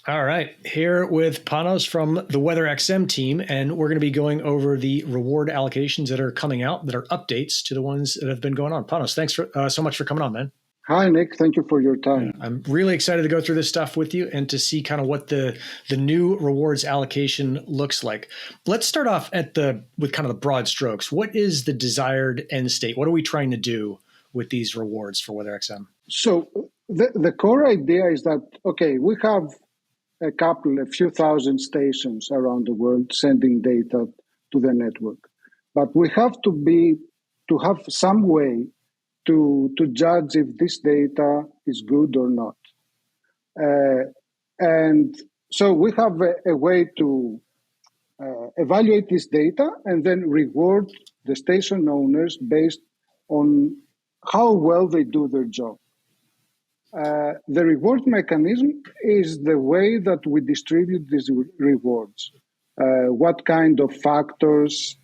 All right, here with Panos from the WeatherXM team, and we're going to be going over the reward allocations that are coming out, that are updates to the ones that have been going on. Panos, thanks for, so much for coming on, man. Hi, Nick. Thank you for your time. Yeah, I'm really excited to go through this stuff with you and to see kind of what the new rewards allocation looks like. Let's start off with kind of the broad strokes. What is the desired end state? What are we trying to do with these rewards for WeatherXM? So the core idea is that, okay, we have a few thousand stations around the world sending data to the network, but we have to have some way to judge if this data is good or not. And so we have a way to evaluate this data and then reward the station owners based on how well they do their job. The reward mechanism is the way that we distribute these rewards. What kind of factors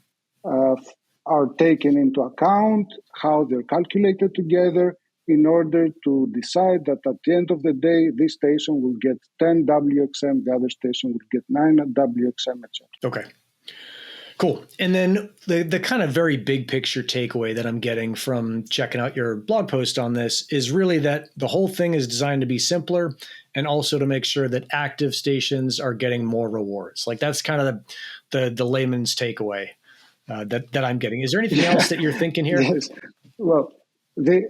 are taken into account, how they're calculated together in order to decide that at the end of the day, this station will get 10 WXM, the other station will get 9 WXM, etc. Okay. Cool. And then the kind of very big picture takeaway that I'm getting from checking out your blog post on this is really that the whole thing is designed to be simpler and also to make sure that active stations are getting more rewards. Like that's kind of the layman's takeaway that I'm getting. Is there anything else that you're thinking here? Yes. Well, when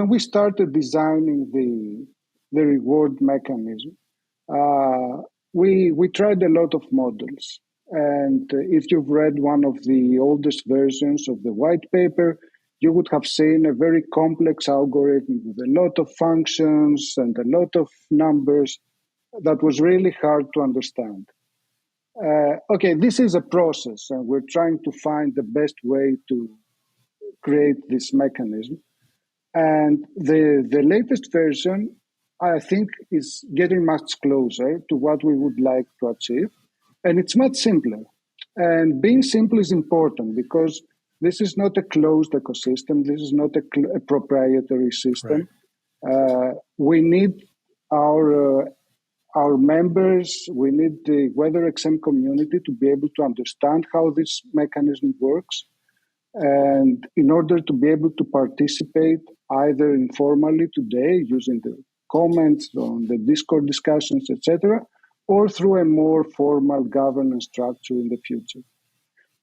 we started designing the reward mechanism, we tried a lot of models. And if you've read one of the oldest versions of the white paper, you would have seen a very complex algorithm with a lot of functions and a lot of numbers that was really hard to understand. Okay, this is a process, and we're trying to find the best way to create this mechanism. And the latest version, I think, is getting much closer to what we would like to achieve. And it's much simpler. And being simple is important because this is not a closed ecosystem. This is not a proprietary system. Right. We need our members, we need the WeatherXM community to be able to understand how this mechanism works. And in order to be able to participate either informally today using the comments on the Discord discussions, etc., or through a more formal governance structure in the future.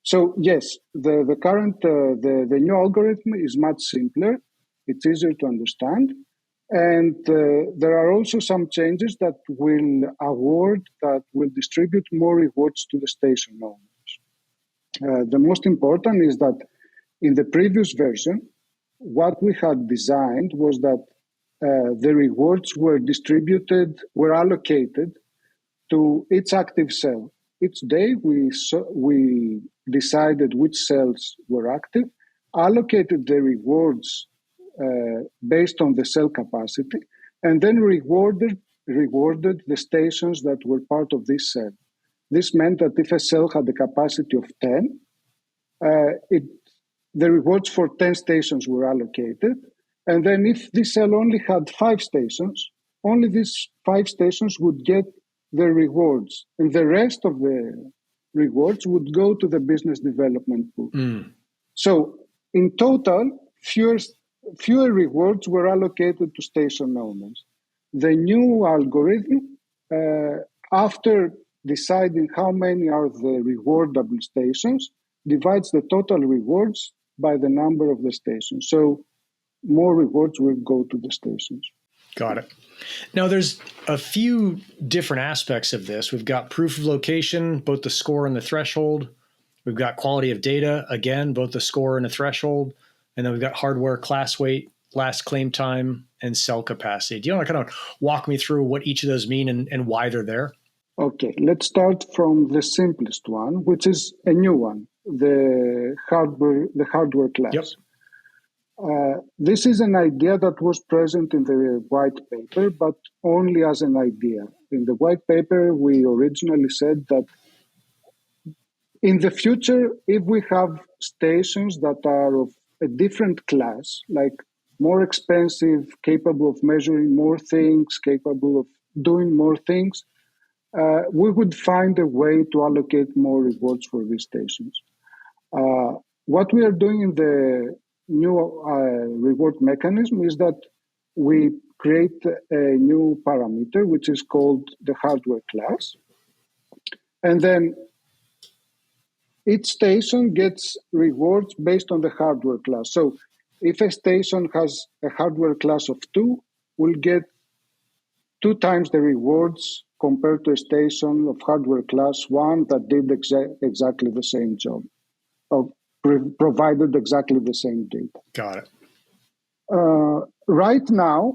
So yes, the current the new algorithm is much simpler. It's easier to understand, and there are also some changes that will distribute more rewards to the station owners. The most important is that in the previous version, what we had designed was that the rewards were allocated to each active cell. Each day we decided which cells were active, allocated the rewards based on the cell capacity, and then rewarded the stations that were part of this cell. This meant that if a cell had a capacity of 10, the rewards for 10 stations were allocated. And then if this cell only had 5 stations, only these 5 stations would get the rewards. And the rest of the rewards would go to the business development pool. So in total, fewer rewards were allocated to station owners. The new algorithm, after deciding how many are the rewardable stations, divides the total rewards by the number of the stations. So more rewards will go to the stations. Got it. Now, there's a few different aspects of this. We've got proof of location, both the score and the threshold. We've got quality of data, again, both the score and the threshold. And then we've got hardware class weight, last claim time, and cell capacity. Do you want to kind of walk me through what each of those mean and why they're there? Okay, let's start from the simplest one, which is a new one, the hardware class. Yep. This is an idea that was present in the white paper, but only as an idea. In the white paper, we originally said that in the future, if we have stations that are of a different class, like more expensive, capable of measuring more things, capable of doing more things, we would find a way to allocate more rewards for these stations. What we are doing in the new reward mechanism is that we create a new parameter, which is called the hardware class. And then each station gets rewards based on the hardware class. So if a station has a hardware class of 2, we'll get 2 times the rewards compared to a station of hardware class 1 that did exactly the same job, or provided exactly the same data. Got it. Right now,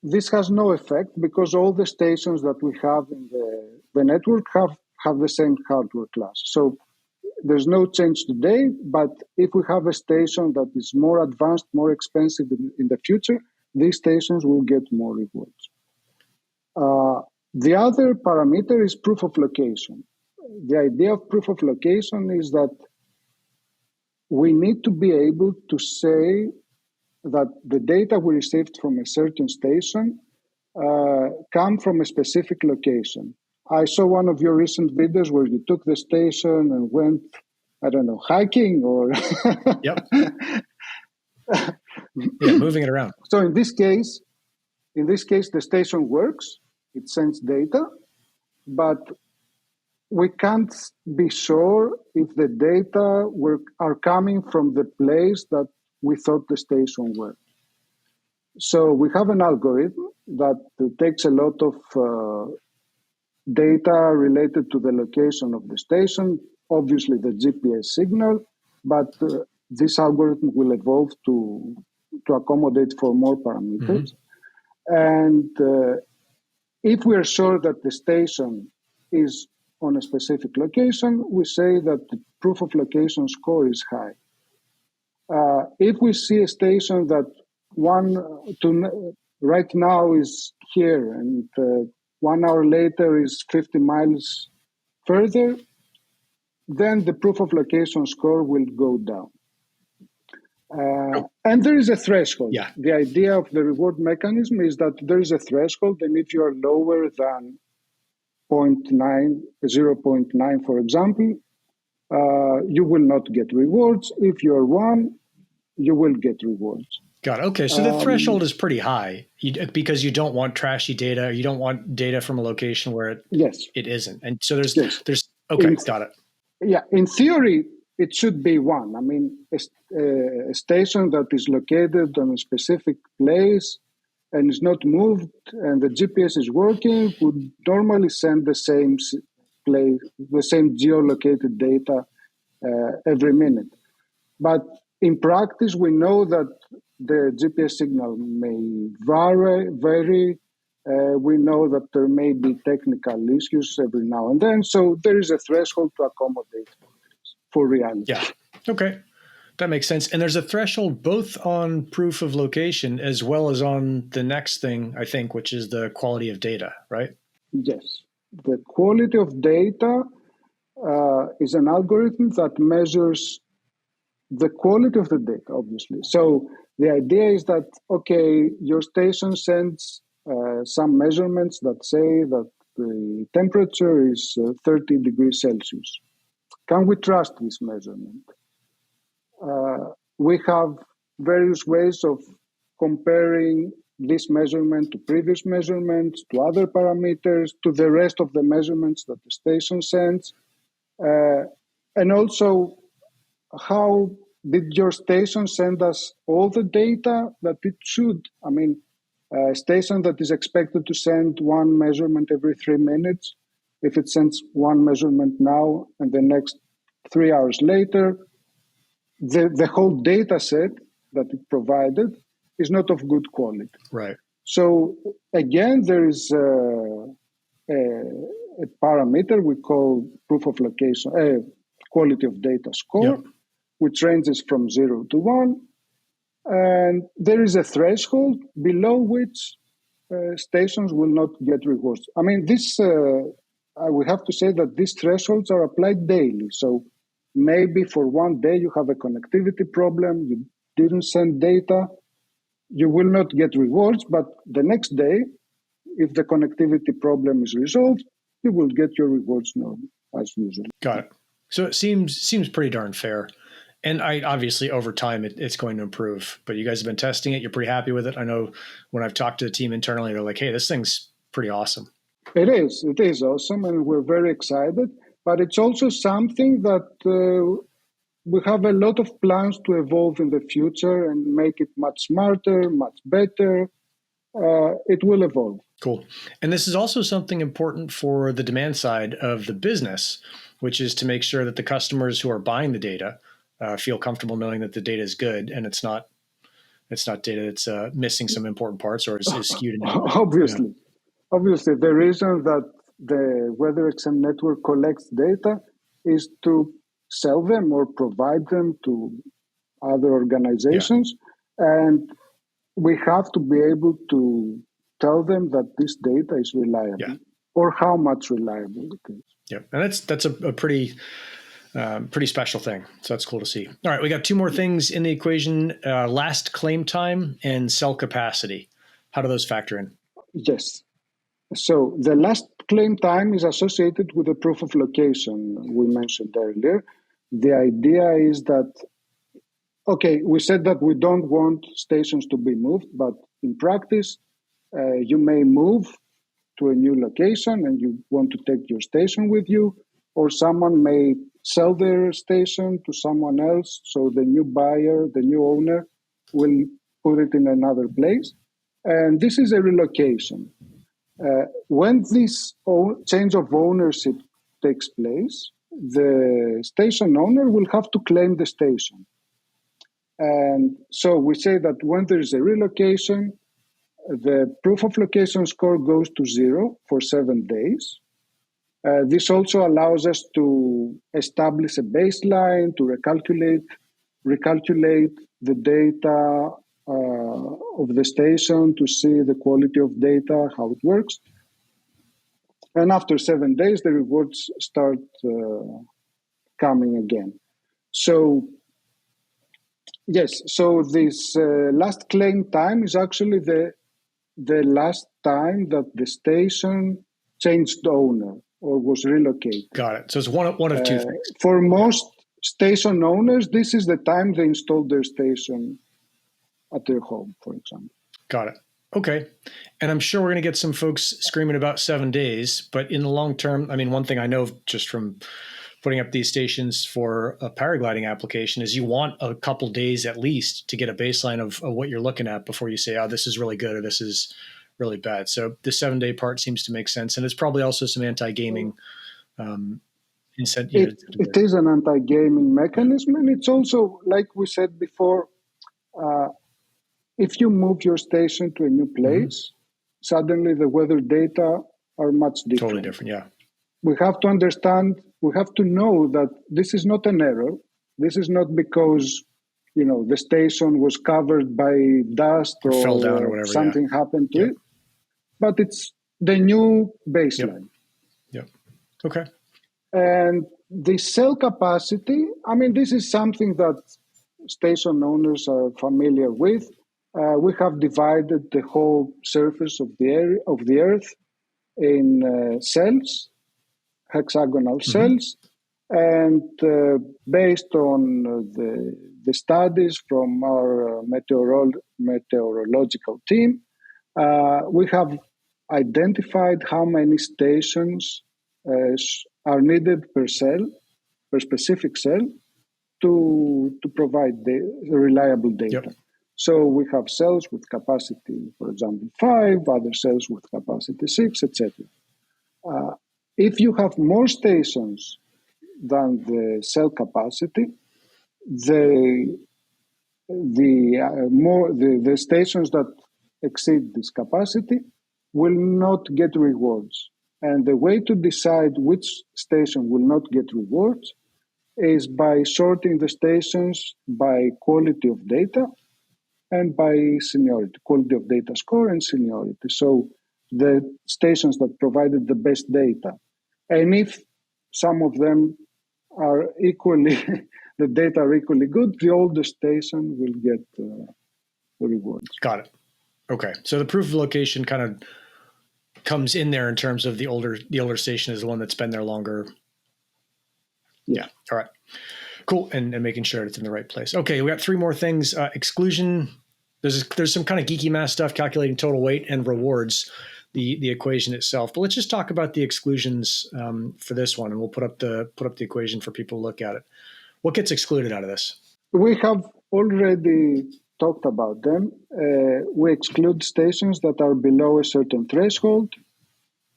this has no effect because all the stations that we have in the network have the same hardware class. So there's no change today, but if we have a station that is more advanced, more expensive in the future, these stations will get more rewards. The other parameter is proof of location. The idea of proof of location is that we need to be able to say that the data we received from a certain station come from a specific location. I saw one of your recent videos where you took the station and went, I don't know, hiking or... Yep. Yeah, moving it around. So in this case, the station works, it sends data, but we can't be sure if the data are coming from the place that we thought the station were. So we have an algorithm that takes a lot of data related to the location of the station, obviously the GPS signal, but this algorithm will evolve to accommodate for more parameters. Mm-hmm. And if we are sure that the station is on a specific location, we say that the proof of location score is high. If we see a station that right now is here and 1 hour later is 50 miles further, then the proof of location score will go down. And there is a threshold. Yeah. The idea of the reward mechanism is that there is a threshold, and if you are lower than 0.9, for example, you will not get rewards. If you're 1, you will get rewards. Got it. Okay, so the threshold is pretty high because you don't want trashy data. You don't want data from a location where it isn't. And so there's okay, got it. Yeah, in theory, it should be 1. I mean, a station that is located on a specific place and is not moved and the GPS is working would normally send the same place, the same geolocated data every minute. But in practice, we know that the GPS signal may vary. We know that there may be technical issues every now and then. So there is a threshold to accommodate for reality. Yeah. Okay. That makes sense. And there's a threshold both on proof of location as well as on the next thing, I think, which is the quality of data, right? Yes. The quality of data is an algorithm that measures the quality of the data, obviously. So the idea is that, okay, your station sends some measurements that say that the temperature is 30 degrees Celsius. Can we trust this measurement? We have various ways of comparing this measurement to previous measurements, to other parameters, to the rest of the measurements that the station sends. And also, how did your station send us all the data that it should? I mean, a station that is expected to send one measurement every 3 minutes, if it sends one measurement now and the next 3 hours later, the whole data set that it provided is not of good quality. Right. So again, there is a parameter we call proof of location, quality of data score, which ranges from 0 to 1. And there is a threshold below which stations will not get rewards. I mean, I would have to say that these thresholds are applied daily. So maybe for one day you have a connectivity problem, you didn't send data, you will not get rewards, but the next day, if the connectivity problem is resolved, you will get your rewards normal as usual. Got it. So it seems pretty darn fair. And obviously over time it's going to improve, but you guys have been testing it. You're pretty happy with it. I know when I've talked to the team internally, they're like, hey, this thing's pretty awesome. It is awesome. And we're very excited, but it's also something that we have a lot of plans to evolve in the future and make it much smarter, much better. It will evolve. Cool. And this is also something important for the demand side of the business, which is to make sure that the customers who are buying the data feel comfortable knowing that the data is good and it's not data that's missing some important parts or is skewed. Obviously, the reason that the WeatherXM network collects data is to sell them or provide them to other organizations, and we have to be able to tell them that this data is reliable or how much reliable it is. Yeah, and that's a pretty special thing. So that's cool to see. All right, we got two more things in the equation: last claim time and cell capacity. How do those factor in? Yes. So the last claim time is associated with the proof of location we mentioned earlier. The idea is that, we said that we don't want stations to be moved, but in practice, you may move to a new location and you want to take your station with you, or someone may sell their station to someone else. So the new buyer, the new owner will put it in another place. And this is a relocation. When this change of ownership takes place, the station owner will have to claim the station. And so we say that when there is a relocation, the proof of location score goes to 0 for 7 days. This also allows us to establish a baseline, to recalculate the data of the station, to see the quality of data, how it works. And after 7 days, the rewards start coming again. So, yes, so this last claim time is actually the last time that the station changed owner or was relocated. Got it. So it's one of two things. For most station owners, this is the time they installed their station at their home, for example. Got it. Okay. And I'm sure we're going to get some folks screaming about 7 days, but in the long term, I mean, one thing I know just from putting up these stations for a paragliding application is you want a couple days at least to get a baseline of what you're looking at before you say, oh, this is really good or this is really bad. So the 7 day part seems to make sense. And it's probably also some anti-gaming incentive. It is an anti-gaming mechanism. And it's also, like we said before, if you move your station to a new place, suddenly the weather data are much different. Totally different, yeah. We have to understand, we have to know that this is not an error. This is not because, the station was covered by dust or fell down or whatever, something happened to it. But it's the new baseline. Yep. Okay. And the cell capacity, I mean, this is something that station owners are familiar with. We have divided the whole surface of the Earth in cells, hexagonal cells, and based on the studies from our meteorological team, we have identified how many stations are needed per specific cell, to provide the reliable data. Yep. So we have cells with capacity, for example, 5, other cells with capacity 6, etc. If you have more stations than the cell capacity, the stations that exceed this capacity will not get rewards. And the way to decide which station will not get rewards is by sorting the stations by quality of data and by seniority, quality of data score and seniority. So the stations that provided the best data. And if some of them are the data are equally good, the oldest station the rewards. Got it. Okay. So the proof of location kind of comes in there in terms of the older station is the one that's been there longer. Yeah. All right. Cool. And making sure it's in the right place. Okay. We got 3 more things. Exclusion. There's some kind of geeky math stuff, calculating total weight and rewards, the equation itself. But let's just talk about the exclusions for this one, and we'll put up the equation for people to look at it. What gets excluded out of this? We have already talked about them. We exclude stations that are below a certain threshold,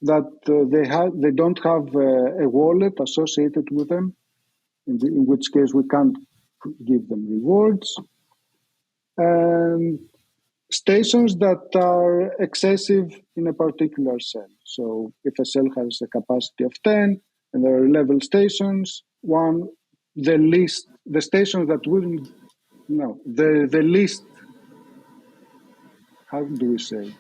that they don't have a wallet associated with them, in which case we can't give them rewards. And stations that are excessive in a particular cell. So if a cell has a capacity of 10 and there are level stations, the least how do we say?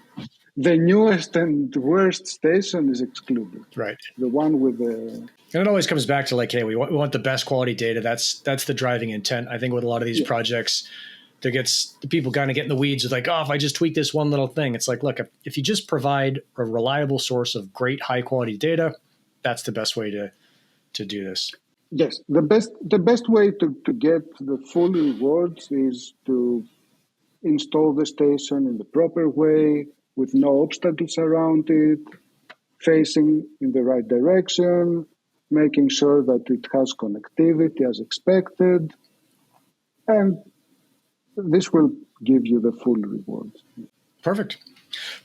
The newest and worst station is excluded. Right. The one with the... And it always comes back to like, hey, we want the best quality data. That's the driving intent. I think with a lot of these projects, the people kind of get in the weeds with like, oh, if I just tweak this one little thing, it's like, look, if you just provide a reliable source of great high quality data, that's the best way to do this. Yes, the best way to get the full rewards is to install the station in the proper way, with no obstacles around it, facing in the right direction, making sure that it has connectivity as expected, and this will give you the full rewards. Perfect.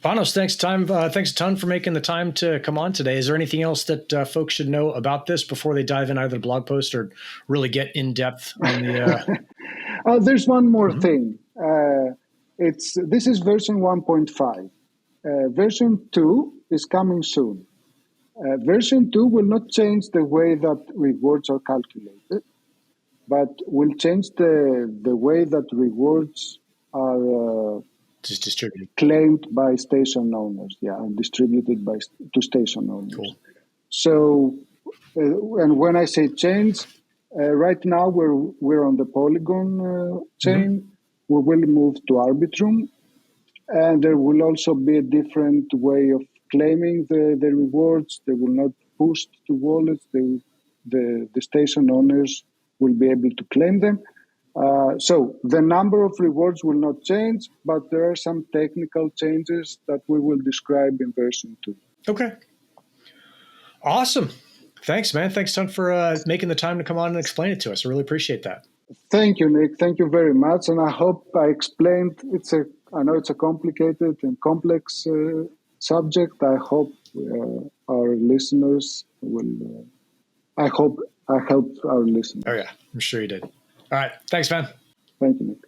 Panos, thanks a ton for making the time to come on today. Is there anything else that folks should know about this before they dive in either the blog post or really get in depth on the... There's one more thing. This is version 1.5. Version 2 is coming soon. Version 2 will not change the way that rewards are calculated, but will change the way that rewards are just distributed, claimed by station owners, and distributed to station owners. Cool. So, and when I say change, right now we're on the Polygon chain. We will move to Arbitrum, and there will also be a different way of claiming the rewards. They will not push to wallets. The station owners will be able to claim them. So the number of rewards will not change, but there are some technical changes that we will describe in version 2. Okay. Awesome. Thanks, man. Thanks a ton for making the time to come on and explain it to us. I really appreciate that. Thank you, Nick. Thank you very much. And I hope I explained, I know it's a complicated and complex subject. I hope our listeners will, I hope I helped our listeners. Oh, yeah. I'm sure you did. All right. Thanks, man. Thank you, Nick.